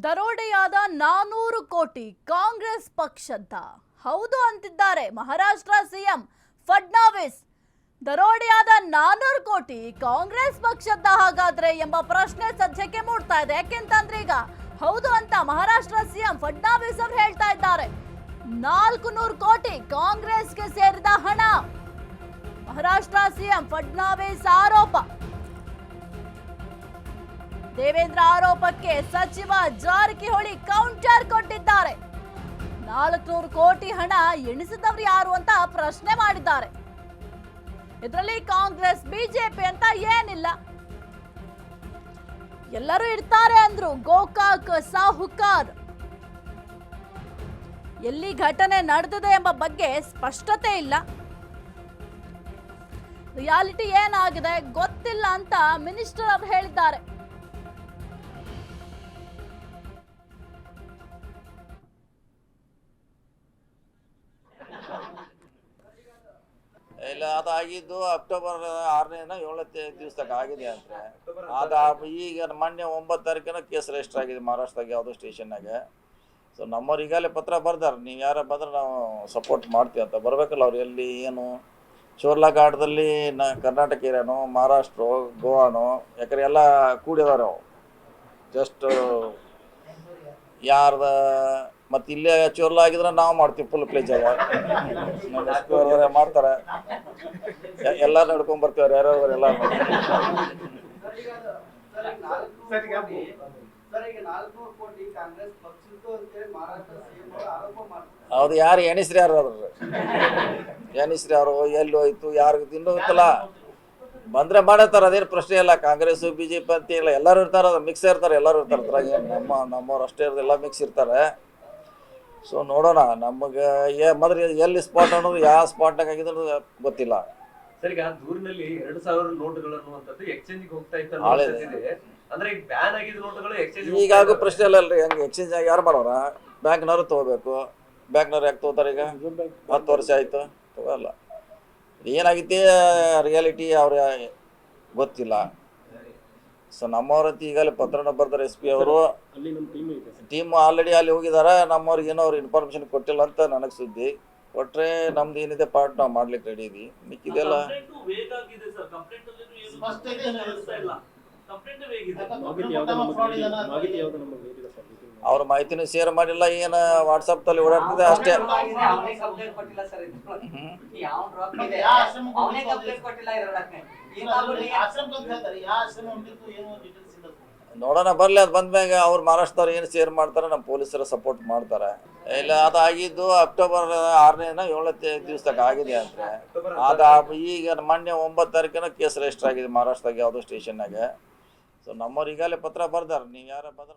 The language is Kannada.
ದರೋಡೆಯಾದ 400 ಕೋಟಿ ಕಾಂಗ್ರೆಸ್ ಪಕ್ಷದ ಹೌದು ಅಂತಿದ್ದಾರೆ ಮಹಾರಾಷ್ಟ್ರ ಸಿಎಂ ಫಡ್ನವೀಸ್. ದರೋಡೆಯಾದ 400 ಕೋಟಿ ಕಾಂಗ್ರೆಸ್ ಪಕ್ಷದ ಹಾಗಾದ್ರೆ ಎಂಬ ಪ್ರಶ್ನೆ ಸದ್ಯಕ್ಕೆ ಮೂಡ್ತಾ ಇದೆ. ಯಾಕೆಂತಂದ್ರೆ ಈಗ ಹೌದು ಅಂತ ಮಹಾರಾಷ್ಟ್ರ ಸಿಎಂ ಫಡ್ನವೀಸ್ ಅವರು ಹೇಳ್ತಾ ಇದ್ದಾರೆ. 400 ಕೋಟಿ ಕಾಂಗ್ರೆಸ್ಗೆ ಸೇರಿದ ಹಣ. ಮಹಾರಾಷ್ಟ್ರ ಸಿಎಂ ಫಡ್ನವೀಸ್ ಆರೋಪ. ದೇವೇಂದ್ರ ಆರೋಪಕ್ಕೆ ಸಚಿವ ಜಾರಕಿಹೊಳಿ ಕೌಂಟರ್ ಕೊಟ್ಟಿದ್ದಾರೆ. 400 ಕೋಟಿ ಹಣ ಎಣಿಸಿದವರು ಯಾರು ಅಂತ ಪ್ರಶ್ನೆ ಮಾಡಿದ್ದಾರೆ. ಇದರಲ್ಲಿ ಕಾಂಗ್ರೆಸ್ ಬಿಜೆಪಿ ಅಂತ ಏನಿಲ್ಲ, ಎಲ್ಲರೂ ಇರ್ತಾರೆ ಅಂದ್ರು ಗೋಕಾಕ್ ಸಾಹುಕಾರ್. ಎಲ್ಲಿ ಘಟನೆ ನಡೆದಿದೆ ಎಂಬ ಬಗ್ಗೆ ಸ್ಪಷ್ಟತೆ ಇಲ್ಲ. ರಿಯಾಲಿಟಿ ಏನಾಗಿದೆ ಗೊತ್ತಿಲ್ಲ ಅಂತ ಮಿನಿಸ್ಟರ್ ಅವರು ಹೇಳಿದ್ದಾರೆ. ಇಲ್ಲ, ಅದಾಗಿದ್ದು ಅಕ್ಟೋಬರ್ 6ನೇ 7ನೇ ದಿವಸದಾಗ ಆಗಿದೆ ಅಂದ್ರೆ ಈಗ ಮೊನ್ನೆ 9 ತಾರೀಕಿನ ಕೇಸ್ ರಿಜಿಸ್ಟರ್ ಆಗಿದೆ ಮಹಾರಾಷ್ಟ್ರದಾಗ ಯಾವುದೋ ಸ್ಟೇಷನ್ನಾಗ. ಸೊ ನಮ್ಮವ್ರು ಈಗಾಗಲೇ ಪತ್ರ ಬರ್ದಾರೆ, ನೀವು ಯಾರ ಬಂದ್ರೆ ನಾವು ಸಪೋರ್ಟ್ ಮಾಡ್ತೀವಿ ಅಂತ. ಬರ್ಬೇಕಲ್ಲ ಅವ್ರು ಎಲ್ಲಿ ಏನು ಚೋರ್ಲಾಘಾಟದಲ್ಲಿ ಕರ್ನಾಟಕ ಏರಿಯಾನೋ ಮಹಾರಾಷ್ಟ್ರ ಗೋವಾನೋ ಯಾಕಂದ್ರೆ ಎಲ್ಲ ಕೂಡಿದಾರೆ ಅವು. ಜಸ್ಟ್ ಯಾರ್ದ ಮತ್ತು ಇಲ್ಲೇ ಚೋರ್ಲ ಆಗಿದ್ರೆ ನಾವು ಮಾಡ್ತೀವಿ ಫುಲ್ ಪ್ಲೇಜಾಗ. ನಮ್ಮ ಎಸ್ ಪಿ ಅವ್ರವರೇ ಮಾಡ್ತಾರೆ, ಎಲ್ಲರೂ ನಡ್ಕೊಂಡ್ ಬರ್ತೀವ್ರಿ ಯಾರ್ಯಾರು ಎಲ್ಲ. ಹೌದು, ಯಾರು ಎಣಿಸ್ರಿ ಯಾರು ಅದ್ರ ಎಣಿಸ್ರಿ ಯಾರು ಎಲ್ಲಿ ಹೋಯ್ತು ಯಾರು ಇನ್ನೂ ಇತ್ತಲ್ಲ ಬಂದ್ರೆ ಮಾಡತ್ತಾರ, ಅದೇನು ಪ್ರಶ್ನೆ ಇಲ್ಲ. ಕಾಂಗ್ರೆಸ್ ಬಿಜೆಪಿ ಅಂತ ಇಲ್ಲ, ಎಲ್ಲರೂ ಇರ್ತಾರೆ, ಅದು ಮಿಕ್ಸ್ ಇರ್ತಾರೆ, ಎಲ್ಲರೂ ಇರ್ತಾರೆ. ಅದ್ರಾಗ ನಮ್ಮವ್ರು ಅಷ್ಟೇ ಇರೋದು, ಎಲ್ಲ ಮಿಕ್ಸ್ ಇರ್ತಾರೆ. ಸೊ ನೋಡೋಣ, ನಮಗೆ ಮೊದಲು ಎಲ್ಲಿ ಸ್ಪಾಟ್ ಅನ್ನೋದು ಯಾವ ಸ್ಪಾಟ್ನಾಗ ಆಗಿದ್ರು ಗೊತ್ತಿಲ್ಲ. ಸರ್, ಈಗ ದೂರಿನಲ್ಲಿ 2000 ನೋಟುಗಳು ಅನ್ನುವಂಥದ್ದು ಎಕ್ಸ್ಚೇಂಜ್ಗೆ ಹೋಗ್ತಾ ಇತ್ತು ಅಂದ್ರೆ ಈಗ ಬ್ಯಾನ್ ಆಗಿದ್ದ ನೋಟುಗಳು ಎಕ್ಸ್ಚೇಂಜ್ ಈಗಾಗೂ ಪ್ರಶ್ನೆ ಇಲ್ಲ ಅಲ್ರಿ. ಹಂಗೆ ಎಕ್ಸ್ಚೇಂಜ್ ಆಗಿ ಯಾರು ಮಾಡೋರ? ಬ್ಯಾಂಕ್ನವ್ರು ತೊಗೋಬೇಕು. ಬ್ಯಾಂಕ್ನವ್ರು ಯಾಕೆ ತೊಗೋತಾರೆ? ಈಗ 10 ವರ್ಷ ಆಯಿತು ತಗೋಲ್ಲ. ಏನಾಗೈತಿ ರಿಯಾಲಿಟಿ ಅವ್ರ ಗೊತ್ತಿಲ್ಲ. ಸೊ ನಮ್ಮವ್ರಂತ ಈಗಲೇ ಪತ್ರನ ಬರ್ತಾರೆ ಎಸ್ ಪಿ ಅವರು. ಟೀಮ್ ಆಲ್ರೆಡಿ ಅಲ್ಲಿ ಹೋಗಿದ್ದಾರೆ. ನಮ್ಮವ್ರಿಗೆ ಏನೋ ಅವ್ರು ಇನ್ಫಾರ್ಮೇಶನ್ ಕೊಟ್ಟಿಲ್ಲ ಅಂತ ನನಗೆ ಸುದ್ದಿ. ಕೊಟ್ಟರೆ ನಮ್ದು ಏನಿದೆ ಪಾರ್ಟ್ ನಾವು ಮಾಡ್ಲಿಕ್ಕೆ ರೆಡಿ ಇದೀವಿ. ಮಿಕ್ಕಿದೆಲ್ಲ ಅವ್ರ ಮಾಹಿತಿನೂ ಶೇರ್ ಮಾಡಿಲ್ಲ. ಏನು ವಾಟ್ಸಪ್ನಲ್ಲಿ ಓಡಾಡ್ತಿದೆ ಅಷ್ಟೇ. ನೋಡೋಣ, ಬರಲಿ. ಅದು ಬಂದ್ಮ್ಯಾಗ ಅವ್ರು ಮಹಾರಾಷ್ಟ್ರದವ್ರು ಏನು ಶೇರ್ ಮಾಡ್ತಾರೆ, ನಮ್ಮ ಪೊಲೀಸರು ಸಪೋರ್ಟ್ ಮಾಡ್ತಾರೆ. ಇಲ್ಲ, ಅದಾಗಿದ್ದು ಅಕ್ಟೋಬರ್ 6ನೇ 7ನೇ ದಿವಸದಾಗ ಆಗಿದೆ ಅಂದ್ರೆ ಈಗ ಮೊನ್ನೆ 9 ತಾರೀಕಿನ ಕೇಸ್ ರಿಜಿಸ್ಟರ್ ಆಗಿದೆ ಮಹಾರಾಷ್ಟ್ರದಾಗ ಯಾವುದೋ ಸ್ಟೇಷನ್ನಾಗ. ಸೊ ನಮ್ಮವ್ರು ಈಗಾಗಲೇ ಪತ್ರ ಬರ್ದಾರೆ, ನೀವು ಯಾರ ಬಂದ್ರೆ